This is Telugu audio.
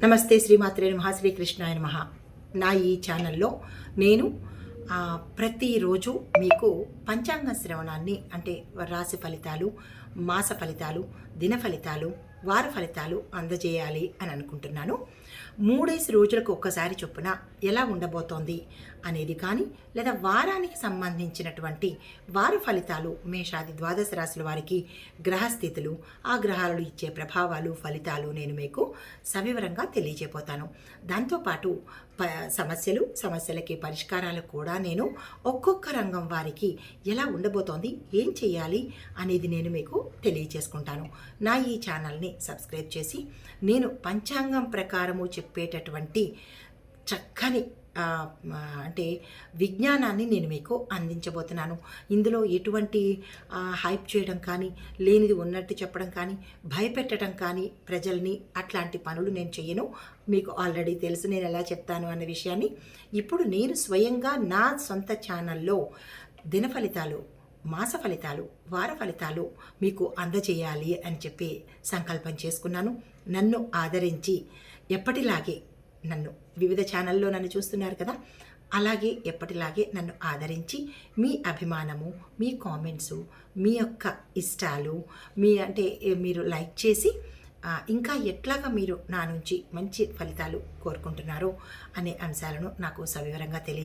నమస్తే శ్రీమాత్రే నమః శ్రీకృష్ణాయ నమః. నా ఈ ఛానల్లో నేను ప్రతిరోజు మీకు పంచాంగ శ్రవణాన్ని అంటే రాశి ఫలితాలు, మాస ఫలితాలు, దిన ఫలితాలు, వార ఫలితాలు అందజేయాలి అని అనుకుంటున్నాను. 3 రోజులకు ఒక్కసారి చొప్పున ఎలా ఉండబోతోంది అనేది కానీ, లేదా వారానికి సంబంధించినటువంటి వార ఫలితాలు, మేషాది ద్వాదశ రాశుల వారికి గ్రహస్థితులు, ఆ గ్రహాలు ఇచ్చే ప్రభావాలు, ఫలితాలు నేను మీకు సవివరంగా తెలియజేపోతాను. దాంతోపాటు సమస్యలకి పరిష్కారాలు కూడా నేను ఒక్కొక్క రంగం వారికి ఎలా ఉండబోతోంది, ఏం చేయాలి అనేది నేను మీకు తెలియచేసుకుంటాను. నా ఈ ఛానల్ని సబ్స్క్రైబ్ చేసి నేను పంచాంగం ప్రకారము చెప్పేటటువంటి చక్కని అంటే విజ్ఞానాన్ని నేను మీకు అందించబోతున్నాను. ఇందులో ఎటువంటి హైప్ చేయడం కానీ, లేనిది ఉన్నట్టు చెప్పడం కానీ, భయపెట్టడం కానీ ప్రజల్ని అట్లాంటి పనులు నేను చేయను. మీకు ఆల్రెడీ తెలుసు నేను ఎలా చెప్తాను అన్న విషయాన్ని. ఇప్పుడు నేను స్వయంగా నా సొంత ఛానల్లో దిన ఫలితాలు, మాస ఫలితాలు, వార ఫలితాలు మీకు అందజేయాలి అని చెప్పి సంకల్పం చేసుకున్నాను. నన్ను ఆదరించి ఎప్పటిలాగే నన్ను వివిధ ఛానల్లో నన్ను చూస్తున్నారు కదా, అలాగే ఎప్పటిలాగే నన్ను ఆదరించి మీ అభిమానము, మీ కామెంట్సు, మీ యొక్క ఇష్టాలు, మీరు లైక్ చేసి ఇంకా ఎట్లాగా మీరు నా నుంచి మంచి ఫలితాలు కోరుకుంటున్నారో అనే అంశాలను నాకు సవివరంగా